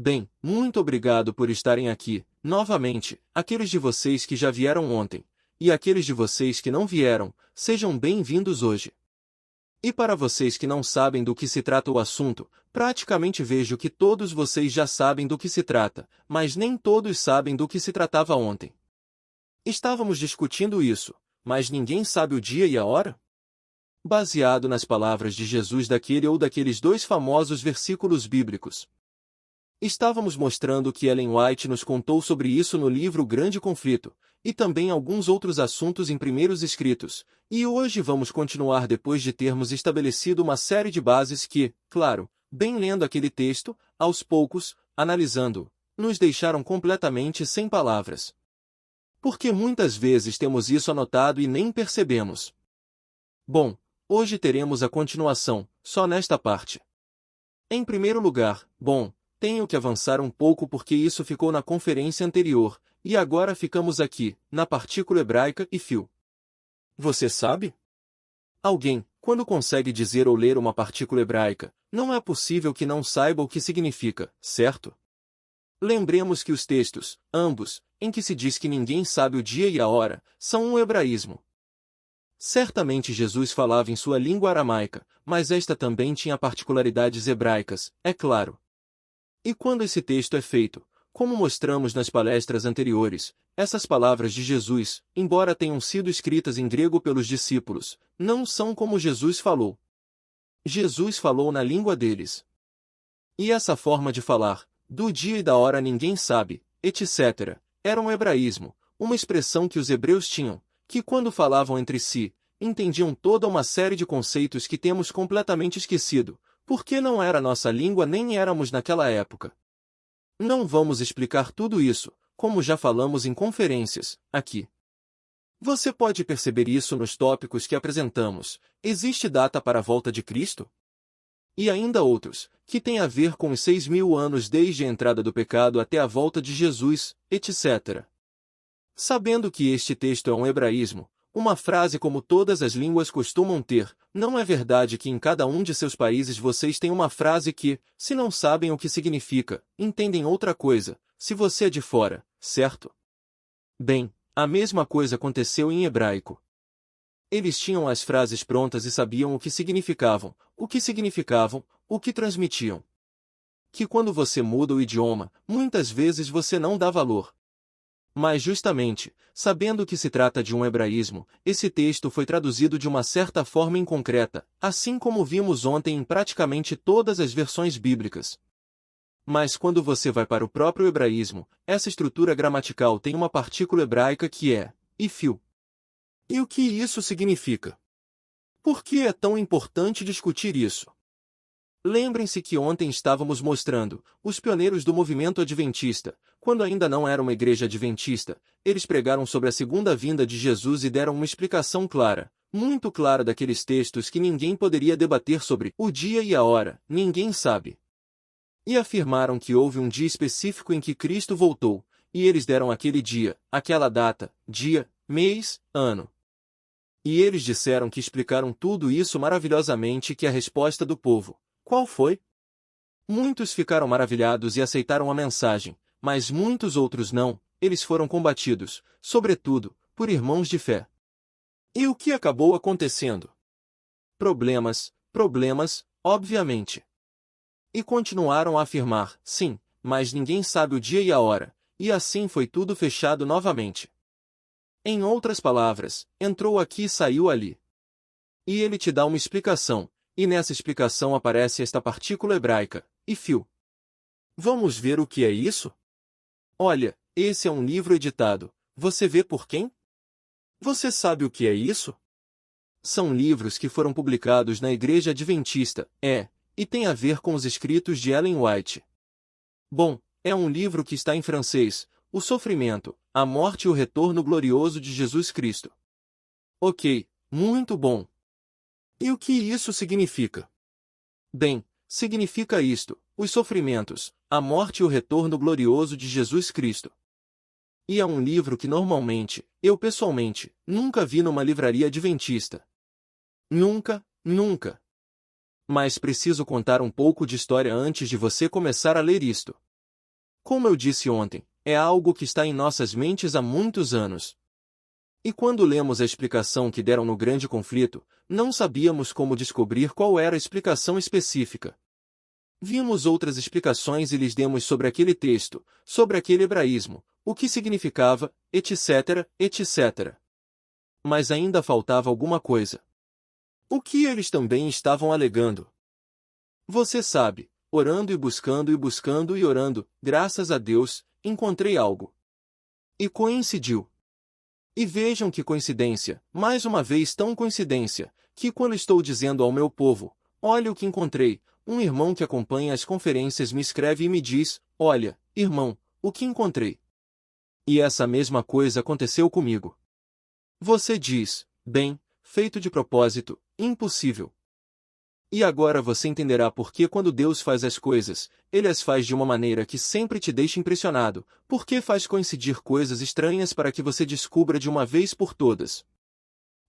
Bem, muito obrigado por estarem aqui, novamente, aqueles de vocês que já vieram ontem, e aqueles de vocês que não vieram, sejam bem-vindos hoje. E para vocês que não sabem do que se trata o assunto, praticamente vejo que todos vocês já sabem do que se trata, mas nem todos sabem do que se tratava ontem. Estávamos discutindo isso, mas ninguém sabe o dia e a hora? Baseado nas palavras de Jesus daquele ou daqueles dois famosos versículos bíblicos. Estávamos mostrando que Ellen White nos contou sobre isso no livro Grande Conflito, e também alguns outros assuntos em primeiros escritos, e hoje vamos continuar depois de termos estabelecido uma série de bases que, claro, bem lendo aquele texto, aos poucos, analisando, nos deixaram completamente sem palavras. Porque muitas vezes temos isso anotado e nem percebemos. Bom, hoje teremos a continuação, só nesta parte. Em primeiro lugar, tenho que avançar um pouco porque isso ficou na conferência anterior, e agora ficamos aqui, na partícula hebraica e fio. Você sabe? Alguém, quando consegue dizer ou ler uma partícula hebraica, não é possível que não saiba o que significa, certo? Lembremos que os textos, ambos, em que se diz que ninguém sabe o dia e a hora, são um hebraísmo. Certamente Jesus falava em sua língua aramaica, mas esta também tinha particularidades hebraicas, é claro. E quando esse texto é feito, como mostramos nas palestras anteriores, essas palavras de Jesus, embora tenham sido escritas em grego pelos discípulos, não são como Jesus falou. Jesus falou na língua deles. E essa forma de falar, do dia e da hora ninguém sabe, etc., era um hebraísmo, uma expressão que os hebreus tinham, que quando falavam entre si, entendiam toda uma série de conceitos que temos completamente esquecido, porque não era nossa língua nem éramos naquela época. Não vamos explicar tudo isso, como já falamos em conferências, aqui. Você pode perceber isso nos tópicos que apresentamos. Existe data para a volta de Cristo? E ainda outros, que têm a ver com os 6.000 anos desde a entrada do pecado até a volta de Jesus, etc. Sabendo que este texto é um hebraísmo, uma frase como todas as línguas costumam ter, não é verdade que em cada um de seus países vocês têm uma frase que, se não sabem o que significa, entendem outra coisa, se você é de fora, certo? Bem, a mesma coisa aconteceu em hebraico. Eles tinham as frases prontas e sabiam o que significavam, o que transmitiam. Que quando você muda o idioma, muitas vezes você não dá valor. Mas justamente, sabendo que se trata de um hebraísmo, esse texto foi traduzido de uma certa forma inconcreta, assim como vimos ontem em praticamente todas as versões bíblicas. Mas quando você vai para o próprio hebraísmo, essa estrutura gramatical tem uma partícula hebraica que é e fio. E o que isso significa? Por que é tão importante discutir isso? Lembrem-se que ontem estávamos mostrando, os pioneiros do movimento adventista, quando ainda não era uma igreja adventista, eles pregaram sobre a segunda vinda de Jesus e deram uma explicação clara, muito clara daqueles textos que ninguém poderia debater sobre o dia e a hora, ninguém sabe. E afirmaram que houve um dia específico em que Cristo voltou, e eles deram aquele dia, aquela data, dia, mês, ano. E eles disseram que explicaram tudo isso maravilhosamente e que a resposta do povo, qual foi? Muitos ficaram maravilhados e aceitaram a mensagem, mas muitos outros não, eles foram combatidos, sobretudo, por irmãos de fé. E o que acabou acontecendo? Problemas, obviamente. E continuaram a afirmar, sim, mas ninguém sabe o dia e a hora, e assim foi tudo fechado novamente. Em outras palavras, entrou aqui e saiu ali. E ele te dá uma explicação, e nessa explicação aparece esta partícula hebraica, e fio. Vamos ver o que é isso? Olha, esse é um livro editado. Você vê por quem? Você sabe o que é isso? São livros que foram publicados na Igreja Adventista, e tem a ver com os escritos de Ellen White. Bom, é um livro que está em francês, O Sofrimento, a Morte e o Retorno Glorioso de Jesus Cristo. Ok, muito bom. E o que isso significa? Bem, significa isto, os sofrimentos, a morte e o retorno glorioso de Jesus Cristo. E é um livro que normalmente, eu pessoalmente, nunca vi numa livraria adventista. Nunca. Mas preciso contar um pouco de história antes de você começar a ler isto. Como eu disse ontem, é algo que está em nossas mentes há muitos anos. E quando lemos a explicação que deram no grande conflito, não sabíamos como descobrir qual era a explicação específica. Vimos outras explicações e lhes demos sobre aquele texto, sobre aquele hebraísmo, o que significava, etc., etc. Mas ainda faltava alguma coisa. O que eles também estavam alegando? Você sabe, orando e buscando e orando, graças a Deus, encontrei algo. E coincidiu. E vejam que coincidência, mais uma vez tão coincidência, que quando estou dizendo ao meu povo, olha o que encontrei, um irmão que acompanha as conferências me escreve e me diz, olha, irmão, o que encontrei. E essa mesma coisa aconteceu comigo. Você diz, bem, feito de propósito, impossível. E agora você entenderá por que quando Deus faz as coisas, Ele as faz de uma maneira que sempre te deixa impressionado, porque faz coincidir coisas estranhas para que você descubra de uma vez por todas.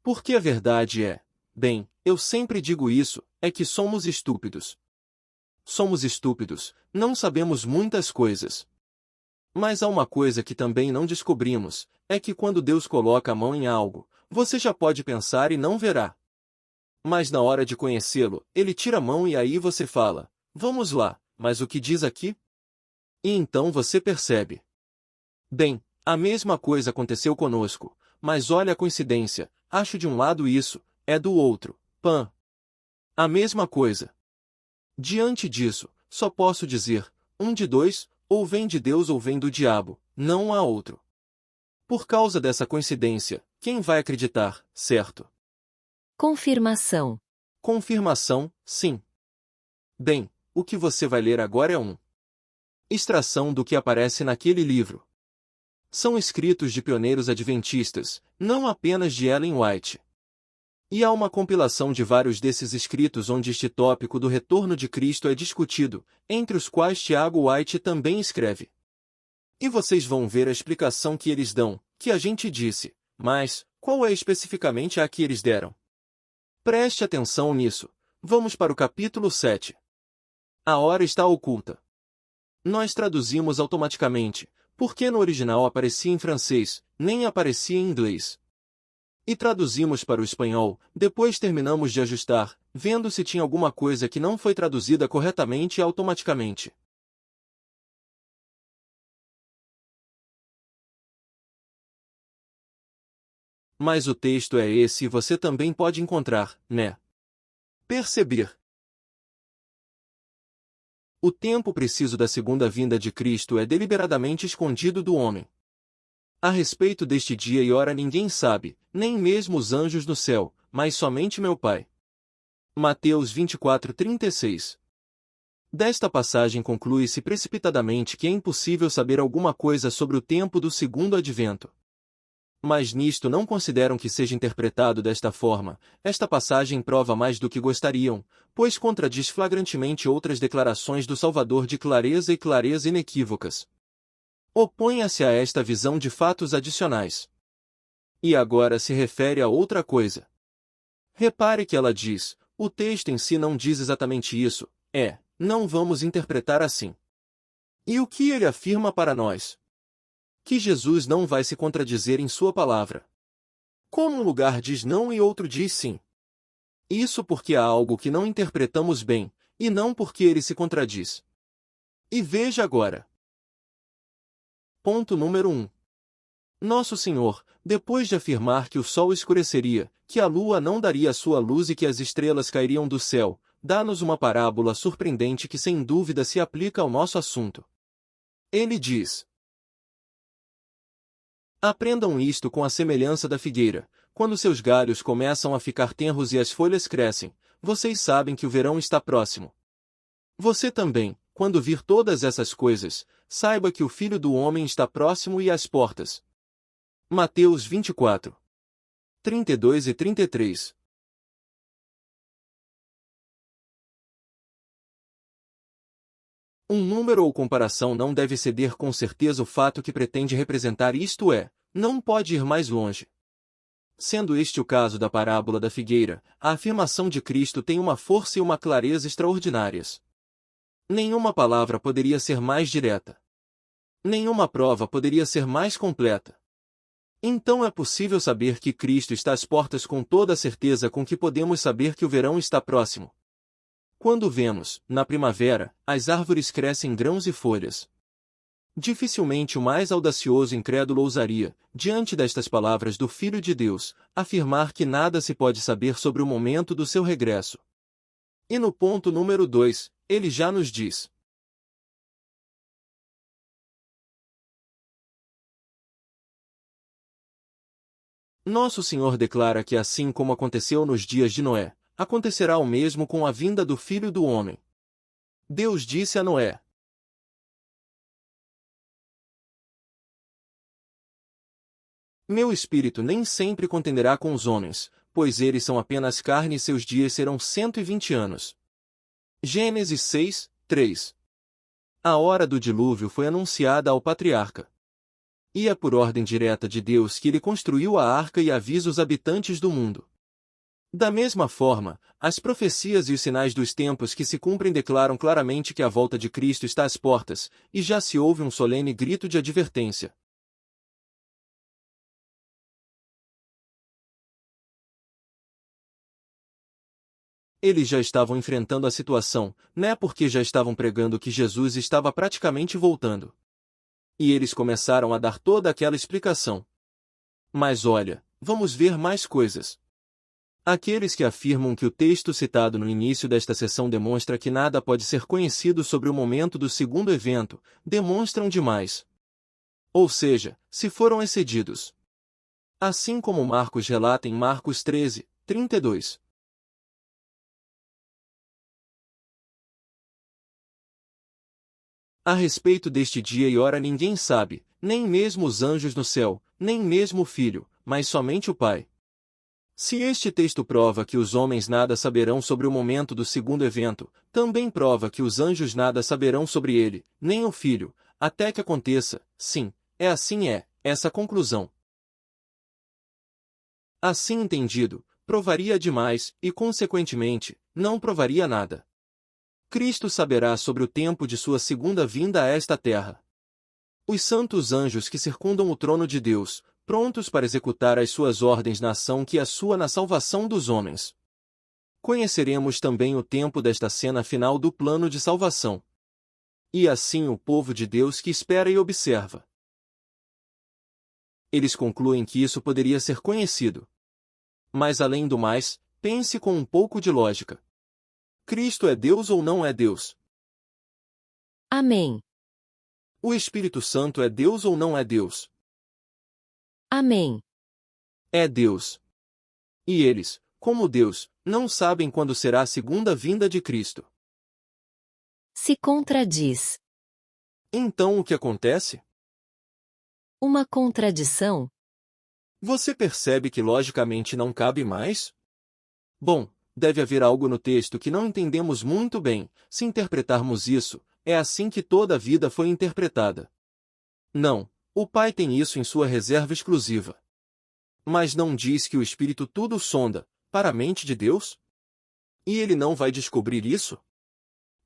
Porque a verdade é, bem, eu sempre digo isso, é que somos estúpidos. Somos estúpidos, não sabemos muitas coisas. Mas há uma coisa que também não descobrimos, é que quando Deus coloca a mão em algo, você já pode pensar e não verá. Mas na hora de conhecê-lo, ele tira a mão e aí você fala, vamos lá, mas o que diz aqui? E então você percebe. Bem, a mesma coisa aconteceu conosco, mas olha a coincidência, acho de um lado isso, é do outro, pã. A mesma coisa. Diante disso, só posso dizer, um de dois, ou vem de Deus ou vem do diabo, não há outro. Por causa dessa coincidência, quem vai acreditar, certo? Confirmação. Confirmação, sim. Bem, o que você vai ler agora é extração do que aparece naquele livro. São escritos de pioneiros adventistas, não apenas de Ellen White. E há uma compilação de vários desses escritos onde este tópico do retorno de Cristo é discutido, entre os quais Tiago White também escreve. E vocês vão ver a explicação que eles dão, que a gente disse, mas, qual é especificamente a que eles deram? Preste atenção nisso. Vamos para o capítulo 7. A hora está oculta. Nós traduzimos automaticamente, porque no original aparecia em francês, nem aparecia em inglês. E traduzimos para o espanhol, depois terminamos de ajustar, vendo se tinha alguma coisa que não foi traduzida corretamente e automaticamente. Mas o texto é esse e você também pode encontrar, né? Perceber. O tempo preciso da segunda vinda de Cristo é deliberadamente escondido do homem. A respeito deste dia e hora ninguém sabe, nem mesmo os anjos no céu, mas somente meu Pai. Mateus 24:36. Desta passagem conclui-se precipitadamente que é impossível saber alguma coisa sobre o tempo do segundo advento. Mas nisto não consideram que seja interpretado desta forma, esta passagem prova mais do que gostariam, pois contradiz flagrantemente outras declarações do Salvador de clareza inequívocas. Opõe-se a esta visão de fatos adicionais. E agora se refere a outra coisa. Repare que ela diz, o texto em si não diz exatamente isso, não vamos interpretar assim. E o que ele afirma para nós? Que Jesus não vai se contradizer em sua palavra. Como um lugar diz não e outro diz sim. Isso porque há algo que não interpretamos bem, e não porque ele se contradiz. E veja agora. Ponto número 1. Nosso Senhor, depois de afirmar que o sol escureceria, que a lua não daria a sua luz e que as estrelas cairiam do céu, dá-nos uma parábola surpreendente que sem dúvida se aplica ao nosso assunto. Ele diz: aprendam isto com a semelhança da figueira. Quando seus galhos começam a ficar tenros e as folhas crescem, vocês sabem que o verão está próximo. Você também, quando vir todas essas coisas, saiba que o Filho do Homem está próximo e às portas. Mateus 24. 32 e 33. Um número ou comparação não deve ceder com certeza o fato que pretende representar, isto é, não pode ir mais longe. Sendo este o caso da parábola da figueira, a afirmação de Cristo tem uma força e uma clareza extraordinárias. Nenhuma palavra poderia ser mais direta. Nenhuma prova poderia ser mais completa. Então é possível saber que Cristo está às portas com toda a certeza com que podemos saber que o verão está próximo. Quando vemos, na primavera, as árvores crescem grãos e folhas. Dificilmente o mais audacioso incrédulo ousaria, diante destas palavras do Filho de Deus, afirmar que nada se pode saber sobre o momento do seu regresso. E no ponto número 2, ele já nos diz: Nosso Senhor declara que assim como aconteceu nos dias de Noé, acontecerá o mesmo com a vinda do Filho do Homem. Deus disse a Noé: Meu espírito nem sempre contenderá com os homens, pois eles são apenas carne e seus dias serão 120 anos. Gênesis 6, 3. A hora do dilúvio foi anunciada ao patriarca. E é por ordem direta de Deus que ele construiu a arca e avisa os habitantes do mundo. Da mesma forma, as profecias e os sinais dos tempos que se cumprem declaram claramente que a volta de Cristo está às portas, e já se ouve um solene grito de advertência. Eles já estavam enfrentando a situação, né, porque já estavam pregando que Jesus estava praticamente voltando. E eles começaram a dar toda aquela explicação. Mas olha, vamos ver mais coisas. Aqueles que afirmam que o texto citado no início desta sessão demonstra que nada pode ser conhecido sobre o momento do segundo evento, demonstram demais. Ou seja, se foram excedidos. Assim como Marcos relata em Marcos 13, 32. A respeito deste dia e hora ninguém sabe, nem mesmo os anjos no céu, nem mesmo o Filho, mas somente o Pai. Se este texto prova que os homens nada saberão sobre o momento do segundo evento, também prova que os anjos nada saberão sobre ele, nem o Filho, até que aconteça. Sim, essa conclusão. Assim entendido, provaria demais, e consequentemente, não provaria nada. Cristo saberá sobre o tempo de sua segunda vinda a esta terra. Os santos anjos que circundam o trono de Deus, prontos para executar as suas ordens na ação que é sua na salvação dos homens. Conheceremos também o tempo desta cena final do plano de salvação. E assim o povo de Deus que espera e observa. Eles concluem que isso poderia ser conhecido. Mas além do mais, pense com um pouco de lógica. Cristo é Deus ou não é Deus? Amém. O Espírito Santo é Deus ou não é Deus? Amém. É Deus. E eles, como Deus, não sabem quando será a segunda vinda de Cristo. Se contradiz. Então o que acontece? Uma contradição? Você percebe que logicamente não cabe mais? Bom, deve haver algo no texto que não entendemos muito bem. Se interpretarmos isso, é assim que toda a vida foi interpretada. Não, o Pai tem isso em sua reserva exclusiva. Mas não diz que o Espírito tudo sonda, para a mente de Deus? E ele não vai descobrir isso?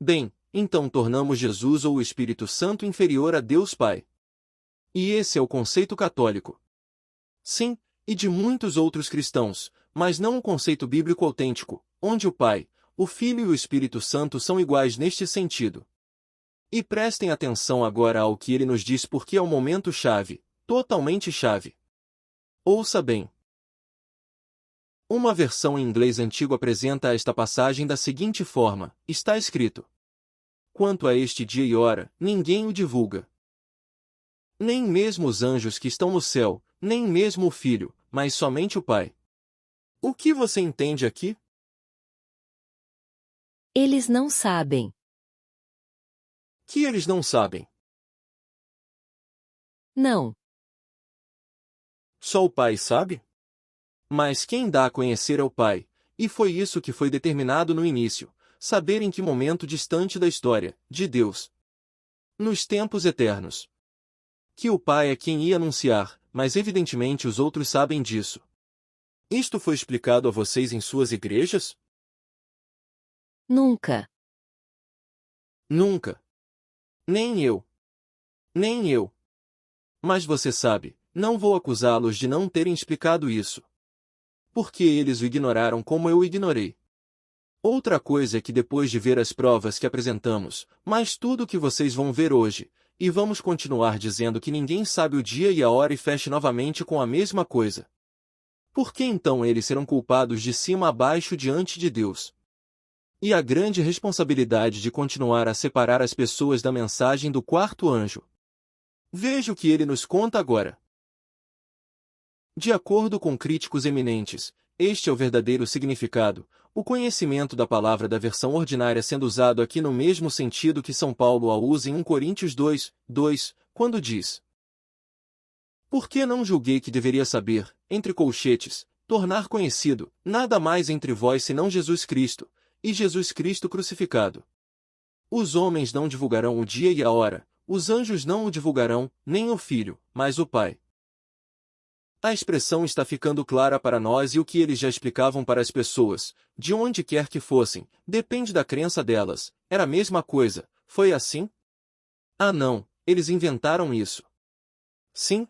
Bem, então tornamos Jesus ou o Espírito Santo inferior a Deus Pai. E esse é o conceito católico. Sim, e de muitos outros cristãos, mas não o conceito bíblico autêntico, onde o Pai, o Filho e o Espírito Santo são iguais neste sentido. E prestem atenção agora ao que ele nos diz porque é o momento chave, totalmente chave. Ouça bem. Uma versão em inglês antigo apresenta esta passagem da seguinte forma: está escrito: Quanto a este dia e hora, ninguém o divulga. Nem mesmo os anjos que estão no céu, nem mesmo o Filho, mas somente o Pai. O que você entende aqui? Eles não sabem. Que eles não sabem. Não. Só o Pai sabe? Mas quem dá a conhecer é o Pai, e foi isso que foi determinado no início, saber em que momento distante da história, de Deus. Nos tempos eternos. Que o Pai é quem ia anunciar, mas evidentemente os outros sabem disso. Isto foi explicado a vocês em suas igrejas? Nunca. Nunca. Nem eu. Nem eu. Mas você sabe, não vou acusá-los de não terem explicado isso. Porque eles o ignoraram como eu o ignorei. Outra coisa é que depois de ver as provas que apresentamos, mas tudo o que vocês vão ver hoje, e vamos continuar dizendo que ninguém sabe o dia e a hora e feche novamente com a mesma coisa. Por que então eles serão culpados de cima a baixo diante de Deus? E a grande responsabilidade de continuar a separar as pessoas da mensagem do quarto anjo. Veja o que ele nos conta agora. De acordo com críticos eminentes, este é o verdadeiro significado, o conhecimento da palavra da versão ordinária sendo usado aqui no mesmo sentido que São Paulo a usa em 1 Coríntios 2, 2, quando diz: Por que não julguei que deveria saber, entre colchetes, tornar conhecido, nada mais entre vós senão Jesus Cristo, e Jesus Cristo crucificado? Os homens não divulgarão o dia e a hora, os anjos não o divulgarão, nem o Filho, mas o Pai. A expressão está ficando clara para nós e o que eles já explicavam para as pessoas, de onde quer que fossem, depende da crença delas, era a mesma coisa, foi assim? Ah não, eles inventaram isso. Sim?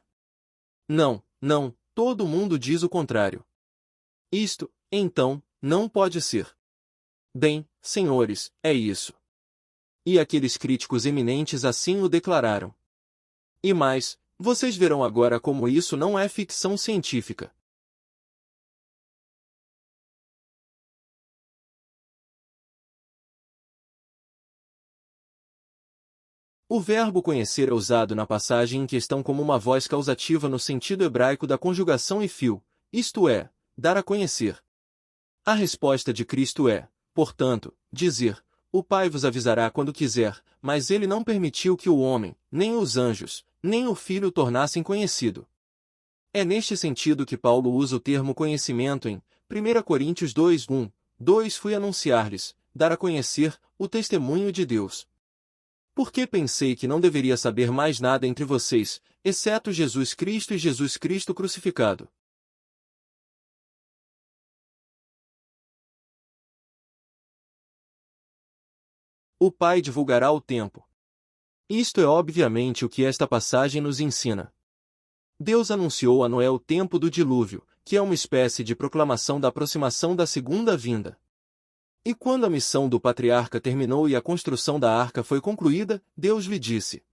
Não, não, todo mundo diz o contrário. Isto, então, não pode ser. Bem, senhores, é isso. E aqueles críticos eminentes assim o declararam. E mais, vocês verão agora como isso não é ficção científica. O verbo conhecer é usado na passagem em questão como uma voz causativa no sentido hebraico da conjugação e fio, isto é, dar a conhecer. A resposta de Cristo é, portanto, dizer: O Pai vos avisará quando quiser, mas ele não permitiu que o homem, nem os anjos, nem o Filho tornassem conhecido. É neste sentido que Paulo usa o termo conhecimento em 1 Coríntios 2, 1, 2 Fui anunciar-lhes, dar a conhecer, o testemunho de Deus. Porque pensei que não deveria saber mais nada entre vocês, exceto Jesus Cristo e Jesus Cristo crucificado. O Pai divulgará o tempo. Isto é obviamente o que esta passagem nos ensina. Deus anunciou a Noé o tempo do dilúvio, que é uma espécie de proclamação da aproximação da segunda vinda. E quando a missão do patriarca terminou e a construção da arca foi concluída, Deus lhe disse: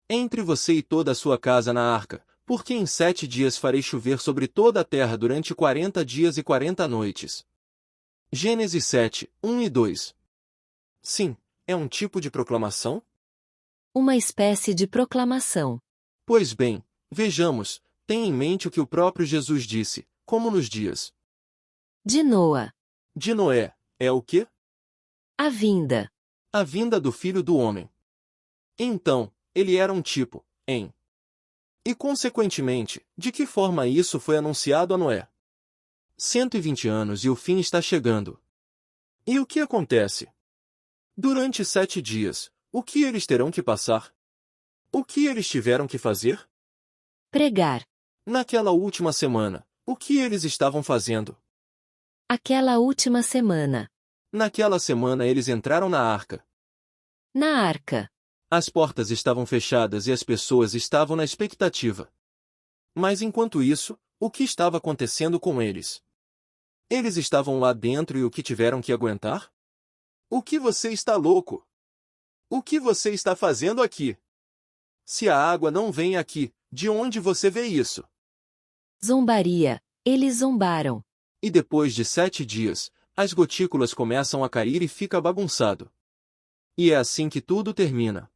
Entre você e toda a sua casa na arca, porque em 7 dias farei chover sobre toda a terra durante 40 dias e 40 noites. Gênesis 7, 1 e 2. Sim, é um tipo de proclamação? Uma espécie de proclamação. Pois bem, vejamos, tenha em mente o que o próprio Jesus disse, como nos dias De Noa. de Noé, é o quê? A vinda. A vinda do Filho do Homem. Então, ele era um tipo, em. E consequentemente, de que forma isso foi anunciado a Noé? 120 anos e o fim está chegando. E o que acontece? Durante 7 dias, o que eles terão que passar? O que eles tiveram que fazer? Pregar. Naquela última semana, o que eles estavam fazendo? Aquela última semana. Naquela semana eles entraram na arca. Na arca. As portas estavam fechadas e as pessoas estavam na expectativa. Mas enquanto isso, o que estava acontecendo com eles? Eles estavam lá dentro e o que tiveram que aguentar? O que você está louco? O que você está fazendo aqui? Se a água não vem aqui, de onde você vê isso? Zombaria. Eles zombaram. E depois de 7 dias, as gotículas começam a cair e fica bagunçado. E é assim que tudo termina.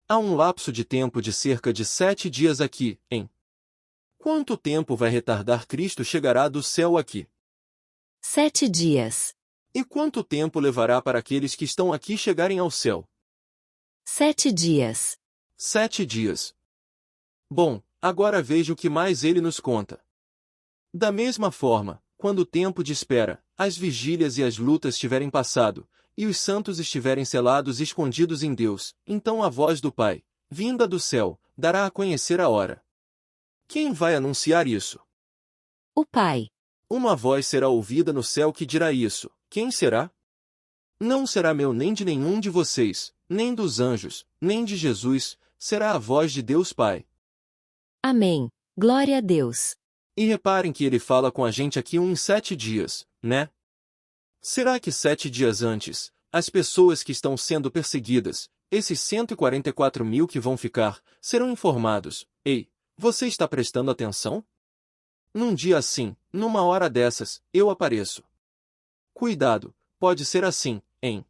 Há um lapso de tempo de cerca de 7 dias aqui, em. Quanto tempo vai retardar Cristo chegará do céu aqui? 7 dias. E quanto tempo levará para aqueles que estão aqui chegarem ao céu? 7 dias. 7 dias. Bom, agora veja o que mais ele nos conta. Da mesma forma, quando o tempo de espera, as vigílias e as lutas tiverem passado, e os santos estiverem selados e escondidos em Deus, então a voz do Pai, vinda do céu, dará a conhecer a hora. Quem vai anunciar isso? O Pai. Uma voz será ouvida no céu que dirá isso. Quem será? Não será meu nem de nenhum de vocês, nem dos anjos, nem de Jesus, será a voz de Deus Pai. Amém. Glória a Deus. E reparem que ele fala com a gente aqui em 7 dias, né? Será que 7 dias antes, as pessoas que estão sendo perseguidas, esses 144 mil que vão ficar, serão informados? Ei, você está prestando atenção? Num dia assim, numa hora dessas, eu apareço. Cuidado, pode ser assim, hein?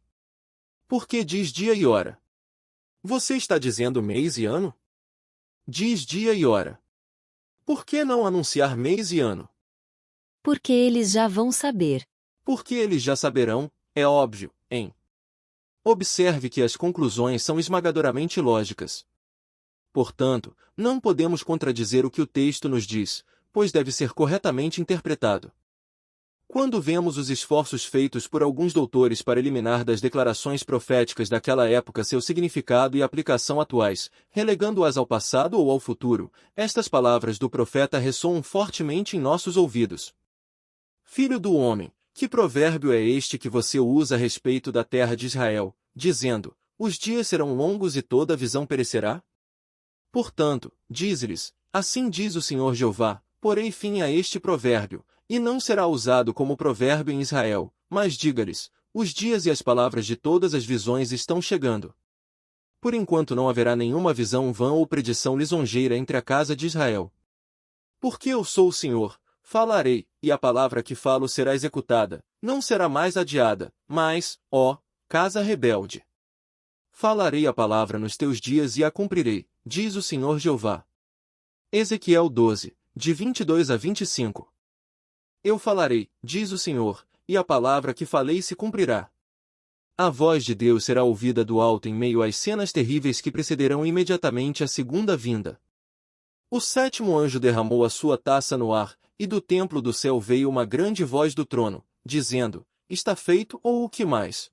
Porque diz dia e hora. Você está dizendo mês e ano? Diz dia e hora. Por que não anunciar mês e ano? Porque eles já vão saber. Porque eles já saberão, é óbvio, hein? Observe que as conclusões são esmagadoramente lógicas. Portanto, não podemos contradizer o que o texto nos diz, pois deve ser corretamente interpretado. Quando vemos os esforços feitos por alguns doutores para eliminar das declarações proféticas daquela época seu significado e aplicação atuais, relegando-as ao passado ou ao futuro, estas palavras do profeta ressoam fortemente em nossos ouvidos. Filho do homem, que provérbio é este que você usa a respeito da terra de Israel, dizendo, os dias serão longos e toda a visão perecerá? Portanto, diz-lhes, assim diz o Senhor Jeová, porei fim a este provérbio, e não será usado como provérbio em Israel, mas diga-lhes, os dias e as palavras de todas as visões estão chegando. Por enquanto não haverá nenhuma visão vã ou predição lisonjeira entre a casa de Israel. Porque eu sou o Senhor, falarei, e a palavra que falo será executada, não será mais adiada, mas, ó, casa rebelde. Falarei a palavra nos teus dias e a cumprirei, diz o Senhor Jeová. Ezequiel 12, de 22 a 25. Eu falarei, diz o Senhor, e a palavra que falei se cumprirá. A voz de Deus será ouvida do alto em meio às cenas terríveis que precederão imediatamente a segunda vinda. O sétimo anjo derramou a sua taça no ar, e do templo do céu veio uma grande voz do trono, dizendo, está feito ou o que mais?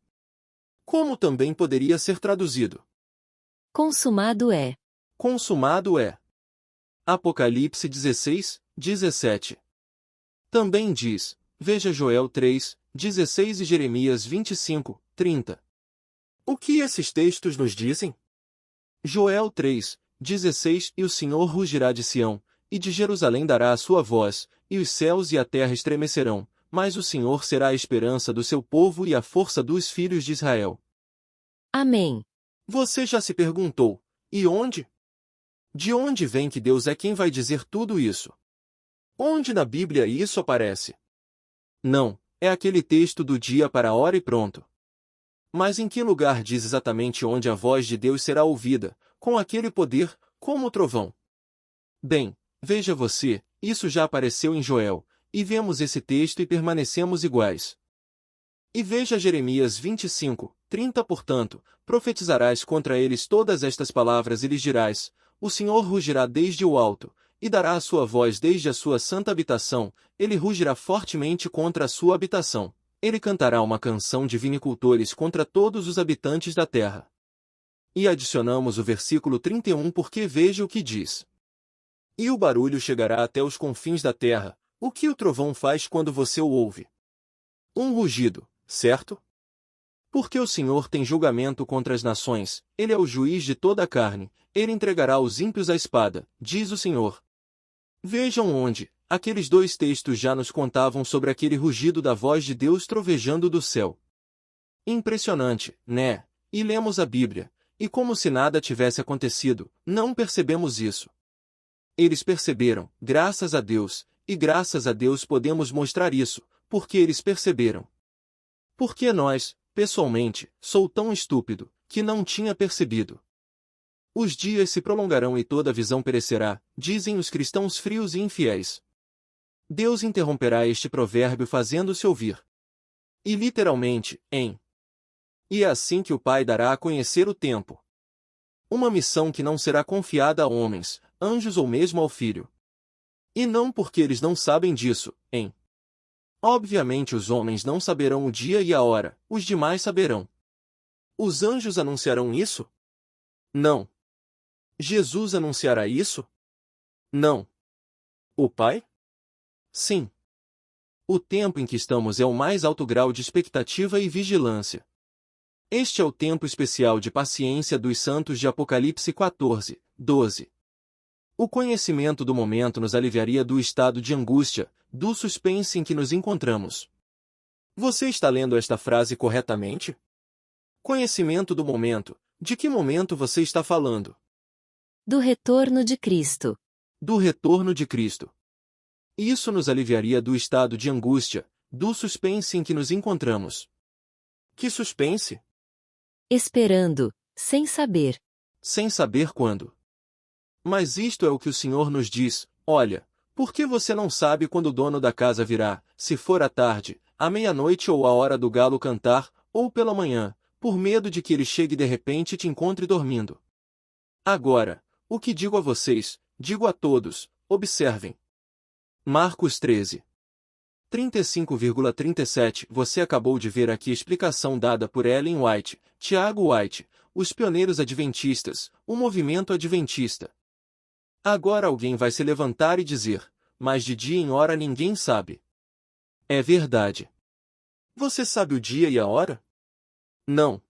Como também poderia ser traduzido? Consumado é. Consumado é. Apocalipse 16, 17. Também diz, veja Joel 3, 16 e Jeremias 25, 30. O que esses textos nos dizem? Joel 3, 16 E o Senhor rugirá de Sião, e de Jerusalém dará a sua voz, e os céus e a terra estremecerão, mas o Senhor será a esperança do seu povo e a força dos filhos de Israel. Amém. Você já se perguntou, e onde? De onde vem que Deus é quem vai dizer tudo isso? Onde na Bíblia isso aparece? Não, é aquele texto do dia para a hora e pronto. Mas em que lugar diz exatamente onde a voz de Deus será ouvida, com aquele poder, como o trovão? Bem, veja você, isso já apareceu em Joel, e vemos esse texto e permanecemos iguais. E veja Jeremias 25, 30 portanto, profetizarás contra eles todas estas palavras e lhes dirás, o Senhor rugirá desde o alto, e dará a sua voz desde a sua santa habitação, ele rugirá fortemente contra a sua habitação. Ele cantará uma canção de vinicultores contra todos os habitantes da terra. E adicionamos o versículo 31 porque veja o que diz. E o barulho chegará até os confins da terra, o que o trovão faz quando você o ouve? Um rugido, certo? Porque o Senhor tem julgamento contra as nações, ele é o juiz de toda a carne, ele entregará os ímpios à espada, diz o Senhor. Vejam onde, aqueles dois textos já nos contavam sobre aquele rugido da voz de Deus trovejando do céu. Impressionante, né? E lemos a Bíblia, e como se nada tivesse acontecido, não percebemos isso. Eles perceberam, graças a Deus, e graças a Deus podemos mostrar isso, porque eles perceberam. Porque nós, pessoalmente, sou tão estúpido, que não tinha percebido. Os dias se prolongarão e toda a visão perecerá, dizem os cristãos frios e infiéis. Deus interromperá este provérbio fazendo-se ouvir. E literalmente, em. E é assim que o Pai dará a conhecer o tempo. Uma missão que não será confiada a homens, anjos ou mesmo ao Filho. E não porque eles não sabem disso, em. Obviamente os homens não saberão o dia e a hora, os demais saberão. Os anjos anunciarão isso? Não. Jesus anunciará isso? Não. O Pai? Sim. O tempo em que estamos é o mais alto grau de expectativa e vigilância. Este é o tempo especial de paciência dos santos de Apocalipse 14, 12. O conhecimento do momento nos aliviaria do estado de angústia, do suspense em que nos encontramos. Você está lendo esta frase corretamente? Conhecimento do momento. De que momento você está falando? Do retorno de Cristo. Do retorno de Cristo. Isso nos aliviaria do estado de angústia, do suspense em que nos encontramos. Que suspense? Esperando, sem saber. Sem saber quando. Mas isto é o que o Senhor nos diz: olha, por que você não sabe quando o dono da casa virá, se for à tarde, à meia-noite ou à hora do galo cantar, ou pela manhã, por medo de que ele chegue de repente e te encontre dormindo? Agora, o que digo a vocês, digo a todos, observem. Marcos 13. 35,37. Você acabou de ver aqui a explicação dada por Ellen White, Tiago White, os pioneiros adventistas, o movimento adventista. Agora alguém vai se levantar e dizer: mas de dia em hora ninguém sabe. É verdade. Você sabe o dia e a hora? Não.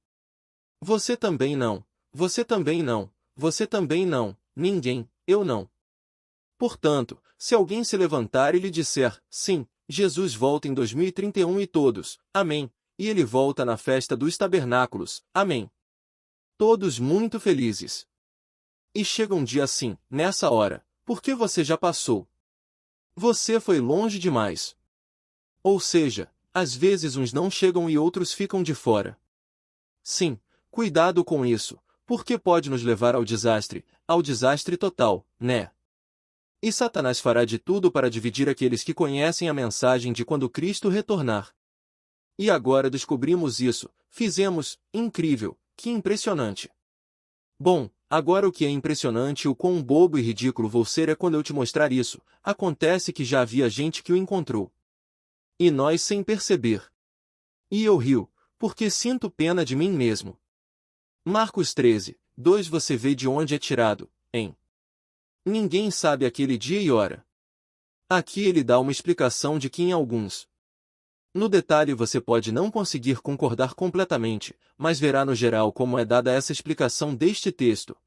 Você também não. Você também não. Você também não. Ninguém, eu não. Portanto, se alguém se levantar e lhe disser: sim, Jesus volta em 2031 e todos, amém, e ele volta na festa dos tabernáculos, amém. Todos muito felizes. E chega um dia assim, nessa hora, porque você já passou. Você foi longe demais. Ou seja, às vezes uns não chegam e outros ficam de fora. Sim, cuidado com isso, porque pode nos levar ao desastre total, né? E Satanás fará de tudo para dividir aqueles que conhecem a mensagem de quando Cristo retornar. E agora descobrimos isso, fizemos, incrível, que impressionante. Bom, agora o que é impressionante e o quão bobo e ridículo vou ser é quando eu te mostrar isso, acontece que já havia gente que o encontrou. E nós sem perceber. E eu rio, porque sinto pena de mim mesmo. Marcos 13, 2. Você vê de onde é tirado, hein? Ninguém sabe aquele dia e hora. Aqui ele dá uma explicação de que em alguns. No detalhe você pode não conseguir concordar completamente, mas verá no geral como é dada essa explicação deste texto.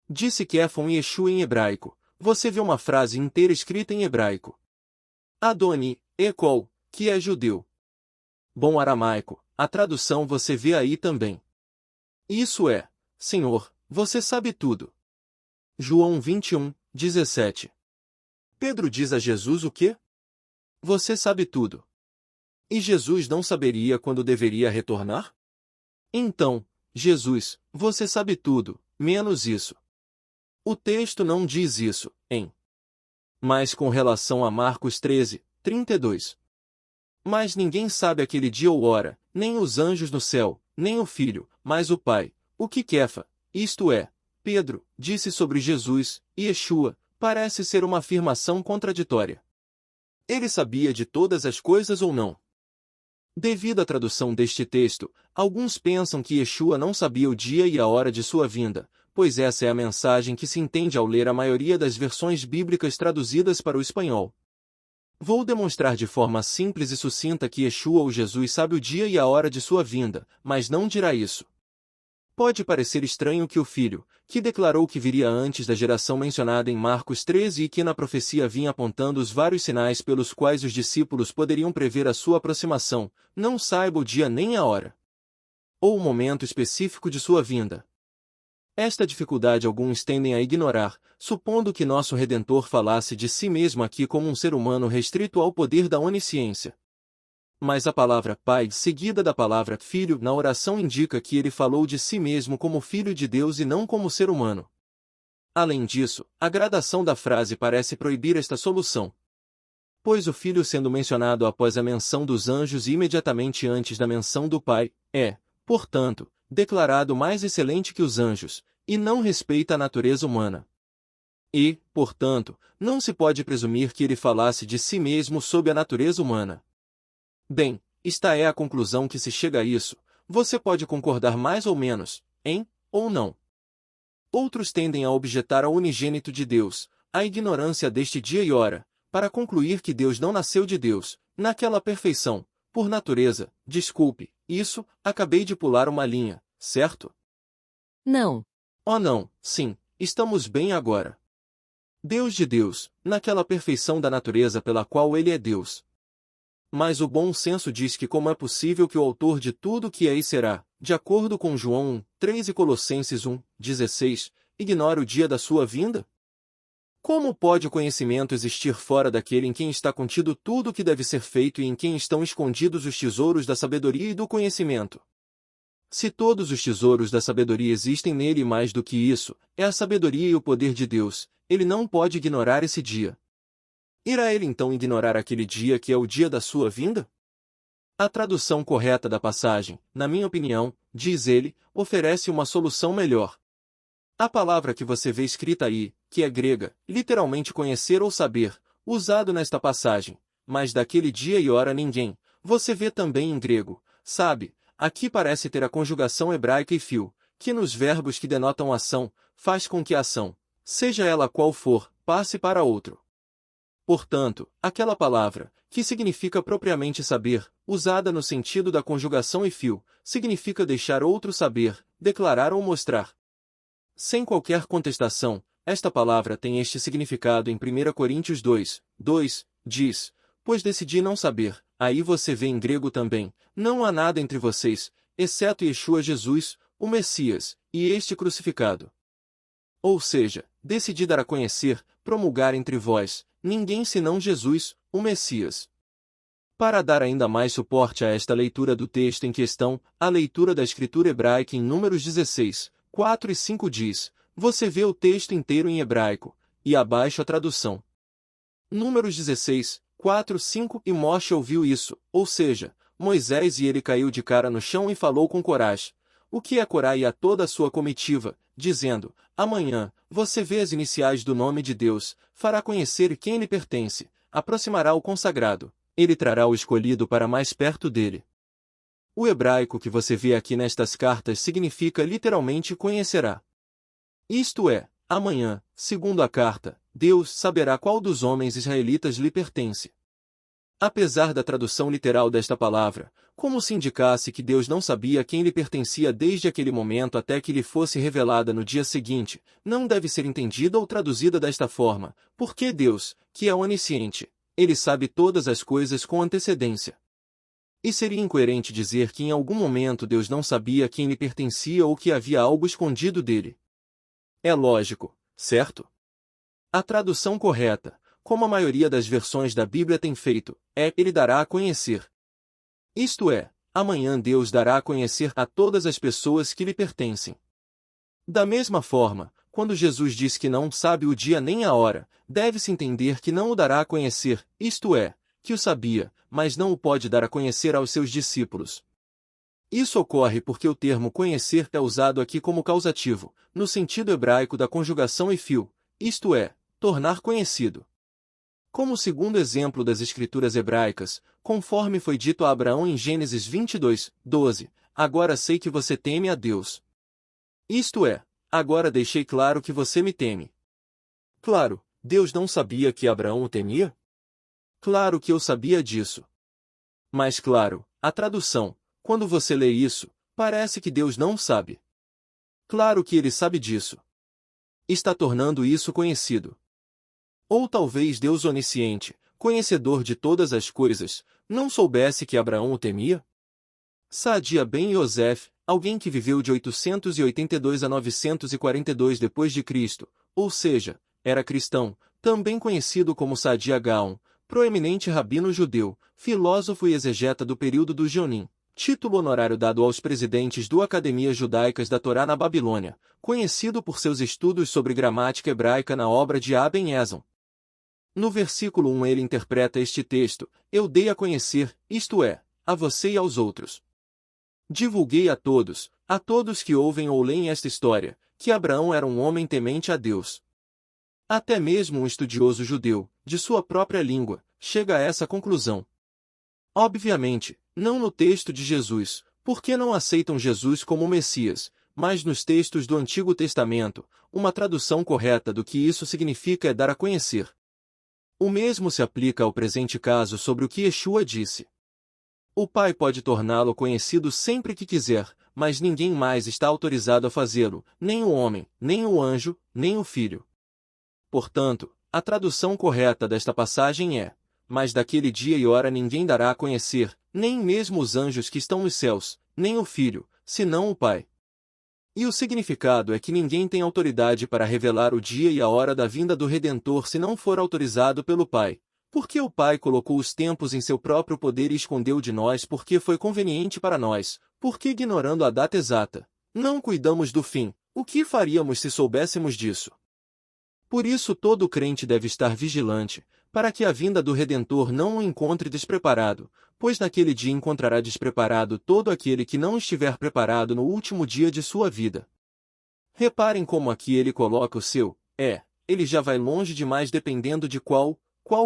Disse Kéfon e Yeshua em hebraico. Você vê uma frase inteira escrita em hebraico. Adoni, Ekol, que é judeu. Bom aramaico, a tradução você vê aí também. Isso é: Senhor, você sabe tudo. João 21, 17. Pedro diz a Jesus o quê? Você sabe tudo. E Jesus não saberia quando deveria retornar? Então, Jesus, você sabe tudo, menos isso. O texto não diz isso, hein? Mas com relação a Marcos 13, 32. Mas ninguém sabe aquele dia ou hora, nem os anjos no céu, nem o Filho, mas o Pai. O que Kefa, isto é, Pedro, disse sobre Jesus, e Yeshua, parece ser uma afirmação contraditória. Ele sabia de todas as coisas ou não? Devido à tradução deste texto, alguns pensam que Yeshua não sabia o dia e a hora de sua vinda, pois essa é a mensagem que se entende ao ler a maioria das versões bíblicas traduzidas para o espanhol. Vou demonstrar de forma simples e sucinta que Yeshua ou Jesus sabe o dia e a hora de sua vinda, mas não dirá isso. Pode parecer estranho que o Filho, que declarou que viria antes da geração mencionada em Marcos 13 e que na profecia vinha apontando os vários sinais pelos quais os discípulos poderiam prever a sua aproximação, não saiba o dia nem a hora, ou o momento específico de sua vinda. Esta dificuldade alguns tendem a ignorar, supondo que nosso Redentor falasse de si mesmo aqui como um ser humano restrito ao poder da onisciência. Mas a palavra Pai, seguida da palavra Filho, na oração indica que ele falou de si mesmo como Filho de Deus e não como ser humano. Além disso, a gradação da frase parece proibir esta solução. Pois o Filho sendo mencionado após a menção dos anjos e imediatamente antes da menção do Pai, é, portanto, declarado mais excelente que os anjos, e não respeita a natureza humana. E, portanto, não se pode presumir que ele falasse de si mesmo sob a natureza humana. Bem, esta é a conclusão que se chega a isso, você pode concordar mais ou menos, em, ou não. Outros tendem a objetar ao unigênito de Deus, a ignorância deste dia e hora, para concluir que Deus não nasceu de Deus, naquela perfeição, Por natureza, desculpe, isso, acabei de pular uma linha, certo? Não. Oh não, sim, estamos bem agora. Deus de Deus, naquela perfeição da natureza pela qual ele é Deus. Mas o bom senso diz que como é possível que o autor de tudo que é e será, de acordo com João 1:3 e Colossenses 1:16, ignore o dia da sua vinda? Como pode o conhecimento existir fora daquele em quem está contido tudo o que deve ser feito e em quem estão escondidos os tesouros da sabedoria e do conhecimento? Se todos os tesouros da sabedoria existem nele e mais do que isso, é a sabedoria e o poder de Deus, ele não pode ignorar esse dia. Irá ele então ignorar aquele dia que é o dia da sua vinda? A tradução correta da passagem, na minha opinião, diz ele, oferece uma solução melhor. A palavra que você vê escrita aí, que é grega, literalmente conhecer ou saber, usado nesta passagem, mas daquele dia e hora ninguém, você vê também em grego, sabe, aqui parece ter a conjugação hebraica e fio, que nos verbos que denotam ação, faz com que a ação, seja ela qual for, passe para outro. Portanto, aquela palavra, que significa propriamente saber, usada no sentido da conjugação e fio, significa deixar outro saber, declarar ou mostrar. Sem qualquer contestação, esta palavra tem este significado em 1 Coríntios 2:2, diz, pois decidi não saber, aí você vê em grego também, não há nada entre vocês, exceto Yeshua Jesus, o Messias, e este crucificado. Ou seja, decidi dar a conhecer, promulgar entre vós, ninguém senão Jesus, o Messias. Para dar ainda mais suporte a esta leitura do texto em questão, a leitura da escritura hebraica em Números 16:4 e 5 diz, você vê o texto inteiro em hebraico, e abaixo a tradução. Números 16:4, 5 e Moshe ouviu isso, ou seja, Moisés e ele caiu de cara no chão e falou com coragem, o que é Corá e a toda a sua comitiva, dizendo, amanhã, você vê as iniciais do nome de Deus, fará conhecer quem lhe pertence, aproximará o consagrado, ele trará o escolhido para mais perto dele. O hebraico que você vê aqui nestas cartas significa literalmente conhecerá. Isto é, amanhã, segundo a carta, Deus saberá qual dos homens israelitas lhe pertence. Apesar da tradução literal desta palavra, como se indicasse que Deus não sabia quem lhe pertencia desde aquele momento até que lhe fosse revelada no dia seguinte, não deve ser entendida ou traduzida desta forma, porque Deus, que é onisciente, ele sabe todas as coisas com antecedência. E seria incoerente dizer que em algum momento Deus não sabia quem lhe pertencia ou que havia algo escondido dele. É lógico, certo? A tradução correta, como a maioria das versões da Bíblia tem feito, é ele dará a conhecer. Isto é, amanhã Deus dará a conhecer a todas as pessoas que lhe pertencem. Da mesma forma, quando Jesus diz que não sabe o dia nem a hora, deve-se entender que não o dará a conhecer, isto é, que o sabia, mas não o pode dar a conhecer aos seus discípulos. Isso ocorre porque o termo conhecer é usado aqui como causativo, no sentido hebraico da conjugação e fio, isto é, tornar conhecido. Como segundo exemplo das escrituras hebraicas, conforme foi dito a Abraão em Gênesis 22:12, agora sei que você teme a Deus. Isto é, agora deixei claro que você me teme. Claro, Deus não sabia que Abraão o temia? Claro que eu sabia disso. Mas claro, a tradução, quando você lê isso, parece que Deus não sabe. Claro que ele sabe disso. Está tornando isso conhecido. Ou talvez Deus onisciente, conhecedor de todas as coisas, não soubesse que Abraão o temia? Saadia ben Yosef, alguém que viveu de 882 a 942 d.C., ou seja, era cristão, também conhecido como Saadia Gaon, proeminente rabino judeu, filósofo e exegeta do período do Geonim, título honorário dado aos presidentes do Academias Judaicas da Torá na Babilônia, conhecido por seus estudos sobre gramática hebraica na obra de Aben Ezra. No versículo 1 ele interpreta este texto, eu dei a conhecer, isto é, a você e aos outros. Divulguei a todos que ouvem ou leem esta história, que Abraão era um homem temente a Deus. Até mesmo um estudioso judeu, de sua própria língua, chega a essa conclusão. Obviamente, não no texto de Jesus, porque não aceitam Jesus como Messias, mas nos textos do Antigo Testamento, uma tradução correta do que isso significa é dar a conhecer. O mesmo se aplica ao presente caso sobre o que Yeshua disse. O Pai pode torná-lo conhecido sempre que quiser, mas ninguém mais está autorizado a fazê-lo, nem o homem, nem o anjo, nem o filho. Portanto, a tradução correta desta passagem é: mas daquele dia e hora ninguém dará a conhecer, nem mesmo os anjos que estão nos céus, nem o filho, senão o Pai. E o significado é que ninguém tem autoridade para revelar o dia e a hora da vinda do Redentor se não for autorizado pelo Pai. Porque o Pai colocou os tempos em seu próprio poder e escondeu de nós porque foi conveniente para nós, porque ignorando a data exata, não cuidamos do fim. O que faríamos se soubéssemos disso? Por isso todo crente deve estar vigilante, para que a vinda do Redentor não o encontre despreparado, pois naquele dia encontrará despreparado todo aquele que não estiver preparado no último dia de sua vida. Reparem como aqui ele coloca o seu, ele já vai longe demais dependendo de qual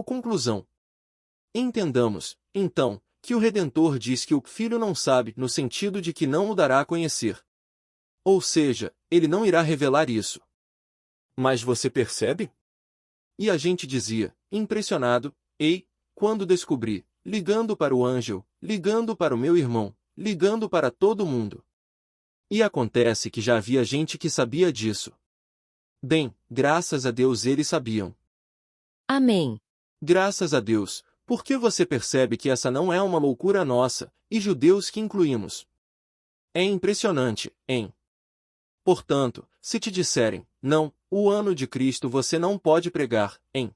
conclusão. Entendamos, então, que o Redentor diz que o Filho não sabe, no sentido de que não o dará a conhecer. Ou seja, ele não irá revelar isso. Mas você percebe? E a gente dizia, impressionado, quando descobri, ligando para o anjo, ligando para o meu irmão, ligando para todo mundo. E acontece que já havia gente que sabia disso. Bem, graças a Deus eles sabiam. Amém. Graças a Deus, porque você percebe que essa não é uma loucura nossa, e judeus que incluímos. É impressionante, hein? Portanto, se te disserem, não, o ano de Cristo você não pode pregar, hein?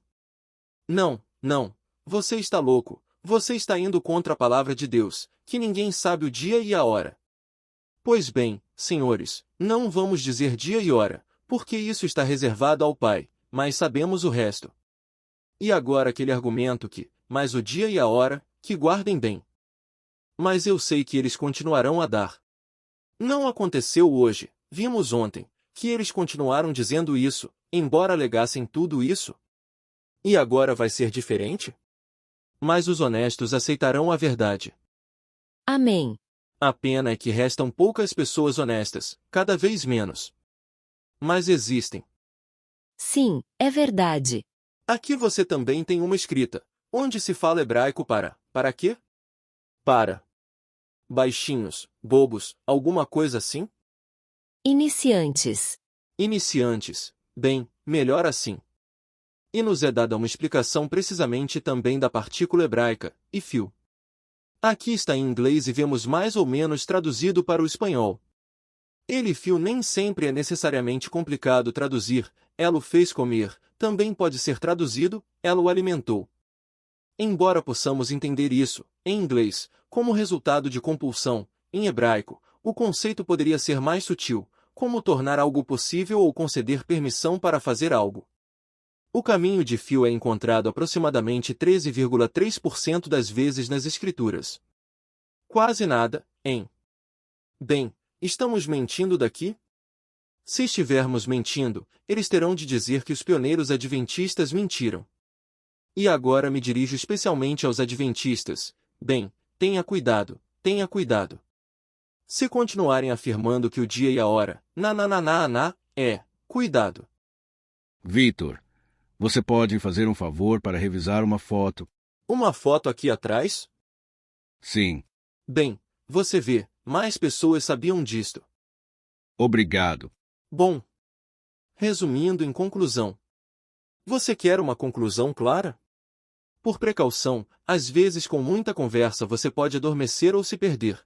Não, você está louco, você está indo contra a palavra de Deus, que ninguém sabe o dia e a hora. Pois bem, senhores, não vamos dizer dia e hora, porque isso está reservado ao Pai, mas sabemos o resto. E agora aquele argumento que, mas o dia e a hora, que guardem bem. Mas eu sei que eles continuarão a dar. Não aconteceu hoje, vimos ontem, que eles continuaram dizendo isso, embora alegassem tudo isso. E agora vai ser diferente? Mas os honestos aceitarão a verdade. Amém. A pena é que restam poucas pessoas honestas, cada vez menos. Mas existem. Sim, é verdade. Aqui você também tem uma escrita, onde se fala hebraico para quê? Para baixinhos, bobos, alguma coisa assim? Iniciantes. Iniciantes, bem, melhor assim. E nos é dada uma explicação precisamente também da partícula hebraica, fio. Aqui está em inglês e vemos mais ou menos traduzido para o espanhol. Ele fio nem sempre é necessariamente complicado traduzir, ela o fez comer, também pode ser traduzido, ela o alimentou. Embora possamos entender isso, em inglês, como resultado de compulsão, em hebraico, o conceito poderia ser mais sutil, como tornar algo possível ou conceder permissão para fazer algo. O caminho de fio é encontrado aproximadamente 13,3% das vezes nas Escrituras. Quase nada, hein? Bem, estamos mentindo daqui? Se estivermos mentindo, eles terão de dizer que os pioneiros adventistas mentiram. E agora me dirijo especialmente aos adventistas. Bem, tenha cuidado, tenha cuidado. Se continuarem afirmando que o dia e a hora, cuidado. Vitor, você pode fazer um favor para revisar uma foto? Uma foto aqui atrás? Sim. Bem, você vê, mais pessoas sabiam disto. Obrigado. Bom. Resumindo em conclusão. Você quer uma conclusão clara? Por precaução, às vezes com muita conversa você pode adormecer ou se perder.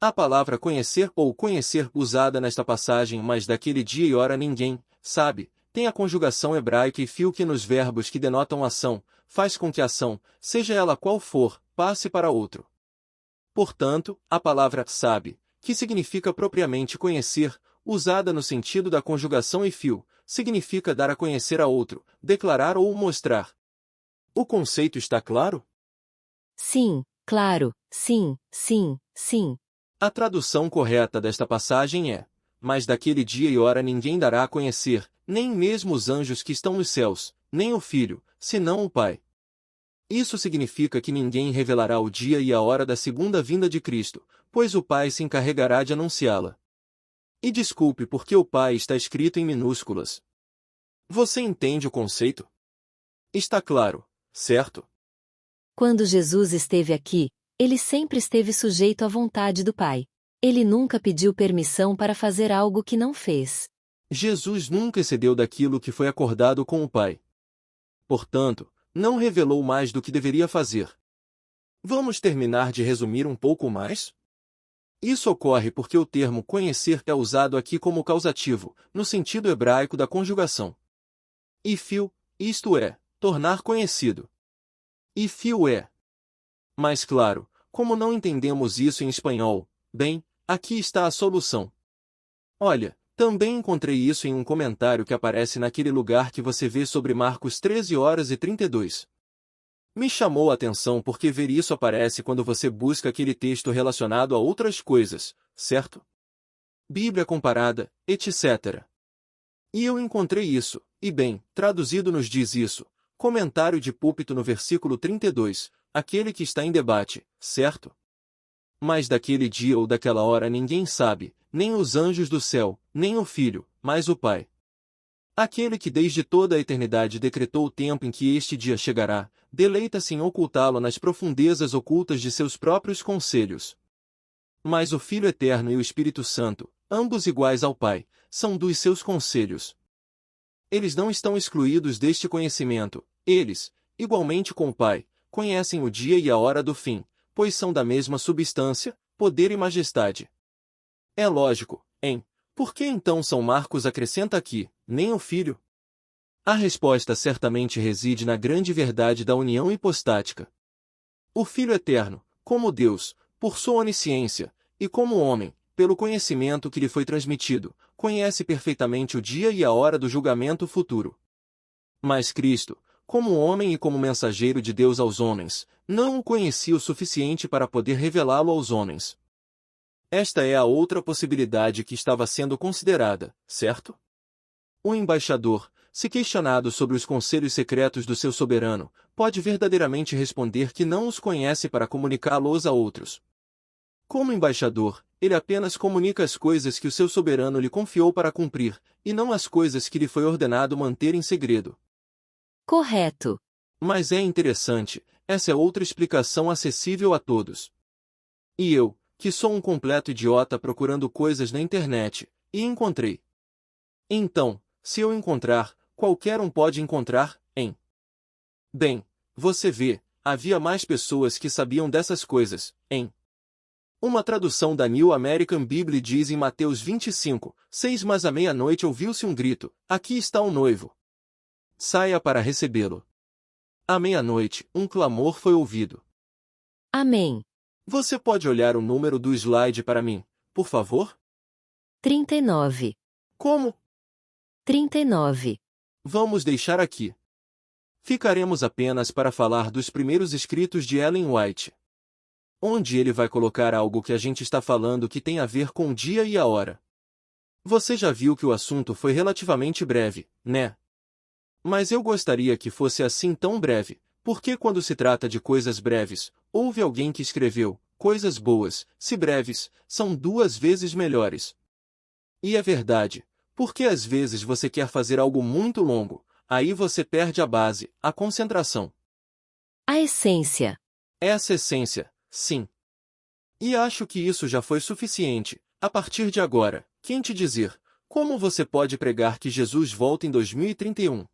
A palavra conhecer ou conhecer usada nesta passagem mas daquele dia e hora ninguém sabe, tem a conjugação hebraica e fio que nos verbos que denotam ação, faz com que a ação, seja ela qual for, passe para outro. Portanto, a palavra sabe, que significa propriamente conhecer, usada no sentido da conjugação e fio, significa dar a conhecer a outro, declarar ou mostrar. O conceito está claro? Sim, claro, sim. A tradução correta desta passagem é: mas daquele dia e hora ninguém dará a conhecer, nem mesmo os anjos que estão nos céus, nem o Filho, senão o Pai. Isso significa que ninguém revelará o dia e a hora da segunda vinda de Cristo, pois o Pai se encarregará de anunciá-la. E desculpe porque o Pai está escrito em minúsculas. Você entende o conceito? Está claro, certo? Quando Jesus esteve aqui, Ele sempre esteve sujeito à vontade do Pai. Ele nunca pediu permissão para fazer algo que não fez. Jesus nunca excedeu daquilo que foi acordado com o Pai. Portanto, não revelou mais do que deveria fazer. Vamos terminar de resumir um pouco mais? Isso ocorre porque o termo conhecer é usado aqui como causativo, no sentido hebraico da conjugação. Ifil, isto é, tornar conhecido. Ifil é. Mas claro, como não entendemos isso em espanhol, bem, aqui está a solução. Olha, também encontrei isso em um comentário que aparece naquele lugar que você vê sobre Marcos 13:32. Me chamou a atenção porque ver isso aparece quando você busca aquele texto relacionado a outras coisas, certo? Bíblia comparada, etc. E eu encontrei isso, e bem, traduzido nos diz isso, comentário de púlpito no versículo 32, aquele que está em debate, certo? Mas daquele dia ou daquela hora ninguém sabe, nem os anjos do céu, nem o Filho, mas o Pai. Aquele que desde toda a eternidade decretou o tempo em que este dia chegará, deleita-se em ocultá-lo nas profundezas ocultas de seus próprios conselhos. Mas o Filho Eterno e o Espírito Santo, ambos iguais ao Pai, são dos seus conselhos. Eles não estão excluídos deste conhecimento, eles, igualmente com o Pai, conhecem o dia e a hora do fim, pois são da mesma substância, poder e majestade. É lógico, hein? Por que então São Marcos acrescenta aqui, nem o Filho? A resposta certamente reside na grande verdade da união hipostática. O Filho Eterno, como Deus, por sua onisciência, e como homem, pelo conhecimento que lhe foi transmitido, conhece perfeitamente o dia e a hora do julgamento futuro. Mas Cristo, como homem e como mensageiro de Deus aos homens, não o conhecia o suficiente para poder revelá-lo aos homens. Esta é a outra possibilidade que estava sendo considerada, certo? O embaixador, se questionado sobre os conselhos secretos do seu soberano, pode verdadeiramente responder que não os conhece para comunicá-los a outros. Como embaixador, ele apenas comunica as coisas que o seu soberano lhe confiou para cumprir, e não as coisas que lhe foi ordenado manter em segredo. Correto. Mas é interessante, essa é outra explicação acessível a todos. E eu, que sou um completo idiota procurando coisas na internet, e encontrei. Então, se eu encontrar, qualquer um pode encontrar, hein? Bem, você vê, havia mais pessoas que sabiam dessas coisas, hein? Uma tradução da New American Bible diz em Mateus 25:6 mas à meia-noite ouviu-se um grito, aqui está o noivo. Saia para recebê-lo. À meia-noite, um clamor foi ouvido. Amém. Você pode olhar o número do slide para mim, por favor? 39. Como? 39. Vamos deixar aqui. Ficaremos apenas para falar dos primeiros escritos de Ellen White. Onde ele vai colocar algo que a gente está falando que tem a ver com o dia e a hora. Você já viu que o assunto foi relativamente breve, né? Mas eu gostaria que fosse assim tão breve, porque quando se trata de coisas breves, houve alguém que escreveu, coisas boas, se breves, são 2 vezes melhores. E é verdade, porque às vezes você quer fazer algo muito longo, aí você perde a base, a concentração. A essência. Essa essência, sim. E acho que isso já foi suficiente. A partir de agora, quem te dizer, como você pode pregar que Jesus volta em 2031?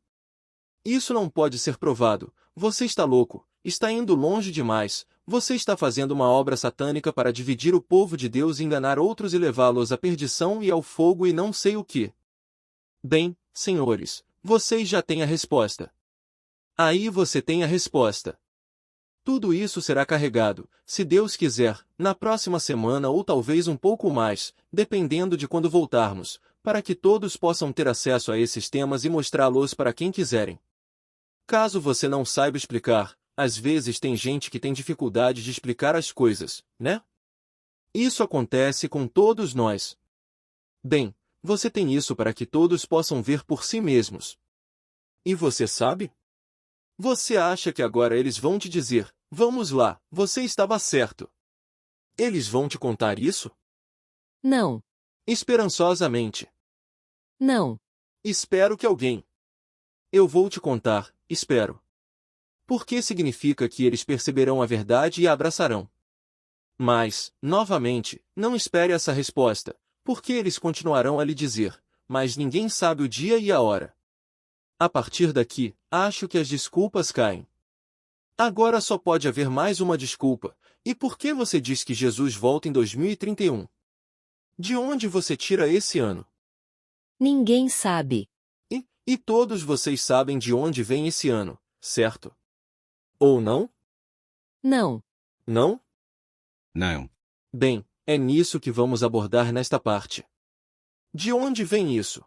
Isso não pode ser provado, você está louco, está indo longe demais, você está fazendo uma obra satânica para dividir o povo de Deus e enganar outros e levá-los à perdição e ao fogo e não sei o que. Bem, senhores, vocês já têm a resposta. Aí você tem a resposta. Tudo isso será carregado, se Deus quiser, na próxima semana ou talvez um pouco mais, dependendo de quando voltarmos, para que todos possam ter acesso a esses temas e mostrá-los para quem quiserem. Caso você não saiba explicar, às vezes tem gente que tem dificuldade de explicar as coisas, né? Isso acontece com todos nós. Bem, você tem isso para que todos possam ver por si mesmos. E você sabe? Você acha que agora eles vão te dizer, vamos lá, você estava certo. Eles vão te contar isso? Não. Esperançosamente. Não. Espero que alguém. Eu vou te contar, espero. Porque significa que eles perceberão a verdade e a abraçarão. Mas, novamente, não espere essa resposta, porque eles continuarão a lhe dizer, mas ninguém sabe o dia e a hora. A partir daqui, acho que as desculpas caem. Agora só pode haver mais uma desculpa. E por que você diz que Jesus volta em 2031? De onde você tira esse ano? Ninguém sabe. E todos vocês sabem de onde vem esse ano, certo? Ou não? Não. Não? Não. Bem, é nisso que vamos abordar nesta parte. De onde vem isso?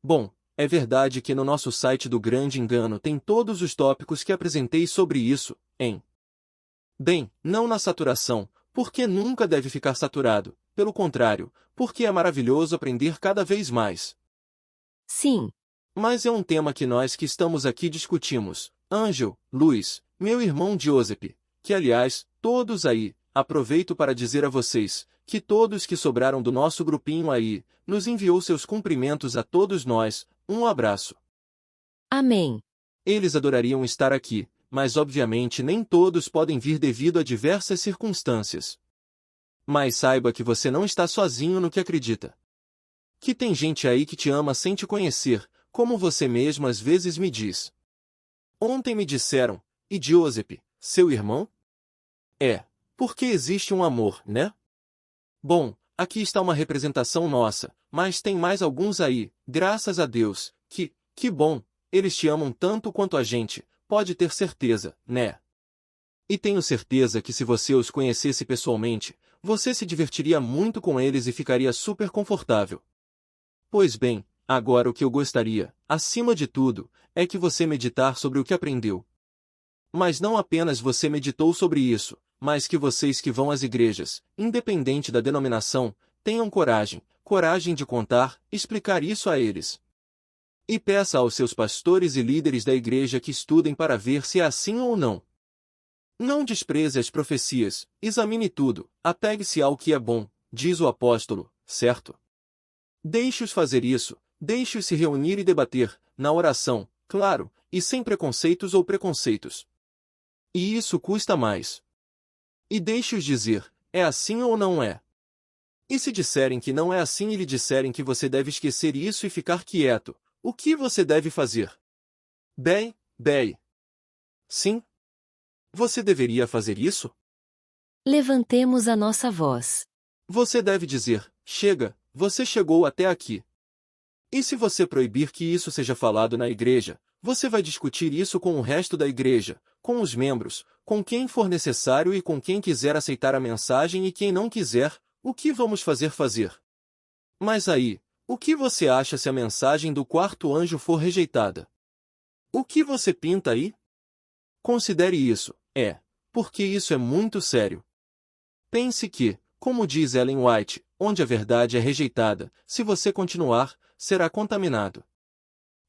Bom, é verdade que no nosso site do Grande Engano tem todos os tópicos que apresentei sobre isso, hein? Bem, não na saturação, porque nunca deve ficar saturado, pelo contrário, porque é maravilhoso aprender cada vez mais. Sim. Mas é um tema que nós que estamos aqui discutimos, Ângel, Luiz, meu irmão Giuseppe, que aliás, todos aí, aproveito para dizer a vocês, que todos que sobraram do nosso grupinho aí, nos enviou seus cumprimentos a todos nós, um abraço. Amém. Eles adorariam estar aqui, mas obviamente nem todos podem vir devido a diversas circunstâncias. Mas saiba que você não está sozinho no que acredita. Que tem gente aí que te ama sem te conhecer, como você mesmo às vezes me diz. Ontem me disseram, e Giuseppe, seu irmão? É, porque existe um amor, né? Bom, aqui está uma representação nossa, mas tem mais alguns aí, graças a Deus, que bom, eles te amam tanto quanto a gente, pode ter certeza, né? E tenho certeza que se você os conhecesse pessoalmente, você se divertiria muito com eles e ficaria super confortável. Pois bem, agora o que eu gostaria, acima de tudo, é que você meditar sobre o que aprendeu. Mas não apenas você meditou sobre isso, mas que vocês que vão às igrejas, independente da denominação, tenham coragem de contar, explicar isso a eles. E peça aos seus pastores e líderes da igreja que estudem para ver se é assim ou não. Não despreze as profecias, examine tudo, apegue-se ao que é bom, diz o apóstolo, certo? Deixe-os fazer isso, deixe-os se reunir e debater, na oração, claro, e sem preconceitos ou preconceitos. E isso custa mais. E deixe-os dizer, é assim ou não é? E se disserem que não é assim e lhe disserem que você deve esquecer isso e ficar quieto, o que você deve fazer? Bem. Sim? Você deveria fazer isso? Levantemos a nossa voz. Você deve dizer, chega, você chegou até aqui. E se você proibir que isso seja falado na igreja, você vai discutir isso com o resto da igreja, com os membros, com quem for necessário e com quem quiser aceitar a mensagem e quem não quiser, o que vamos fazer? Mas aí, o que você acha se a mensagem do quarto anjo for rejeitada? O que você pinta aí? Considere isso, porque isso é muito sério. Pense que, como diz Ellen White, onde a verdade é rejeitada, se você continuar, será contaminado.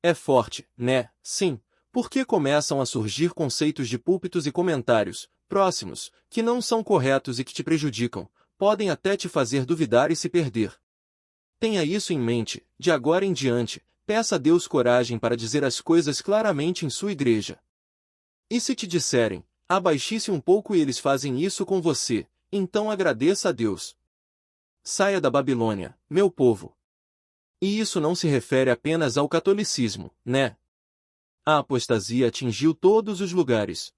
É forte, né? Sim, porque começam a surgir conceitos de púlpitos e comentários, próximos, que não são corretos e que te prejudicam, podem até te fazer duvidar e se perder. Tenha isso em mente, de agora em diante, peça a Deus coragem para dizer as coisas claramente em sua igreja. E se te disserem, abaixe-se um pouco e eles fazem isso com você, então agradeça a Deus. Saia da Babilônia, meu povo. E isso não se refere apenas ao catolicismo, né? A apostasia atingiu todos os lugares.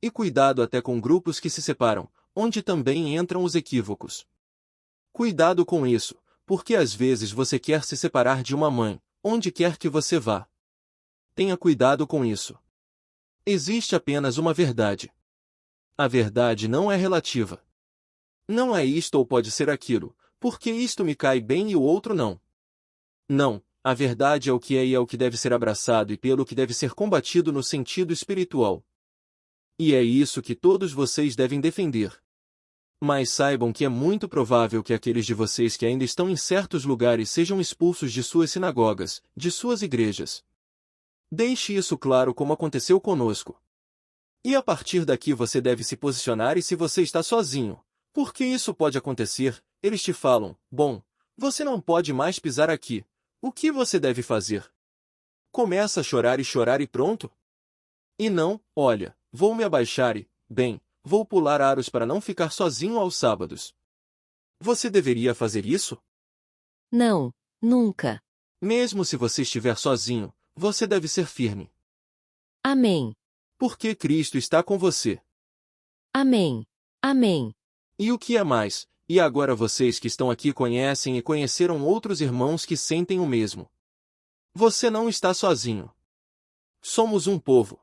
E cuidado até com grupos que se separam, onde também entram os equívocos. Cuidado com isso, porque às vezes você quer se separar de uma mãe, onde quer que você vá. Tenha cuidado com isso. Existe apenas uma verdade. A verdade não é relativa. Não é isto ou pode ser aquilo, porque isto me cai bem e o outro não. Não, a verdade é o que é e é o que deve ser abraçado e pelo que deve ser combatido no sentido espiritual. E é isso que todos vocês devem defender. Mas saibam que é muito provável que aqueles de vocês que ainda estão em certos lugares sejam expulsos de suas sinagogas, de suas igrejas. Deixe isso claro como aconteceu conosco. E a partir daqui você deve se posicionar e se você está sozinho, porque isso pode acontecer, eles te falam, bom, você não pode mais pisar aqui. O que você deve fazer? Começa a chorar e pronto? E não, olha, vou me abaixar e, bem, vou pular aros para não ficar sozinho aos sábados. Você deveria fazer isso? Não, nunca. Mesmo se você estiver sozinho, você deve ser firme. Amém. Porque Cristo está com você. Amém. Amém. E o que é mais, e agora vocês que estão aqui conhecem e conheceram outros irmãos que sentem o mesmo. Você não está sozinho. Somos um povo.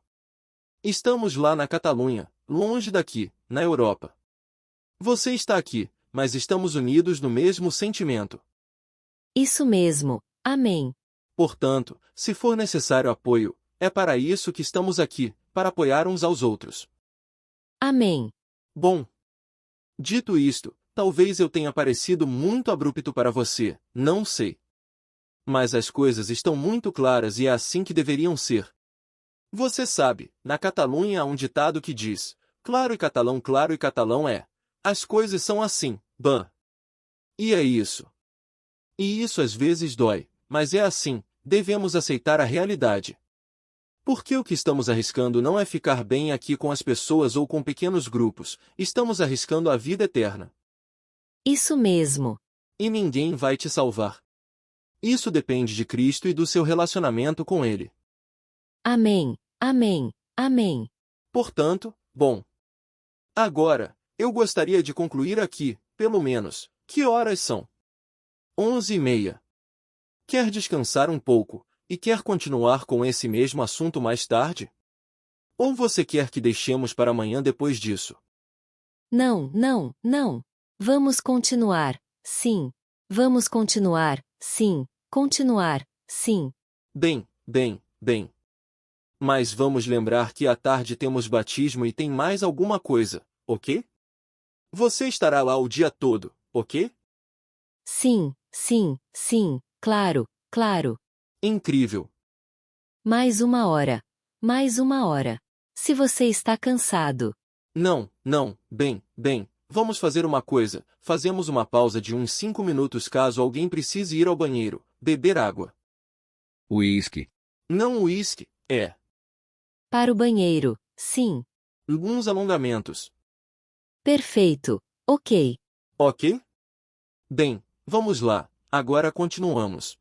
Estamos lá na Catalunha, longe daqui, na Europa. Você está aqui, mas estamos unidos no mesmo sentimento. Isso mesmo. Amém. Portanto, se for necessário apoio, é para isso que estamos aqui, para apoiar uns aos outros. Amém. Bom. Dito isto, talvez eu tenha parecido muito abrupto para você, não sei. Mas as coisas estão muito claras e é assim que deveriam ser. Você sabe, na Catalunha há um ditado que diz, claro e catalão é, as coisas são assim, bam. E é isso. E isso às vezes dói, mas é assim, devemos aceitar a realidade. Porque o que estamos arriscando não é ficar bem aqui com as pessoas ou com pequenos grupos, estamos arriscando a vida eterna. Isso mesmo. E ninguém vai te salvar. Isso depende de Cristo e do seu relacionamento com Ele. Amém. Amém. Amém. Portanto, bom. Agora, eu gostaria de concluir aqui, pelo menos, que horas são? 11h30. Quer descansar um pouco, e quer continuar com esse mesmo assunto mais tarde? Ou você quer que deixemos para amanhã depois disso? Não, não, não. Vamos continuar, sim. Vamos continuar, sim. Continuar, sim. Bem, bem, bem. Mas vamos lembrar que à tarde temos batismo e tem mais alguma coisa, ok? Você estará lá o dia todo, ok? Sim, sim, sim. Claro, claro. Incrível. Mais uma hora. Mais uma hora. Se você está cansado. Não, não, bem, bem. Vamos fazer uma coisa, fazemos uma pausa de uns 5 minutos caso alguém precise ir ao banheiro, beber água. Uísque. Não uísque, é. Para o banheiro, sim. Alguns alongamentos. Perfeito. Ok. Ok? Bem, vamos lá, agora continuamos.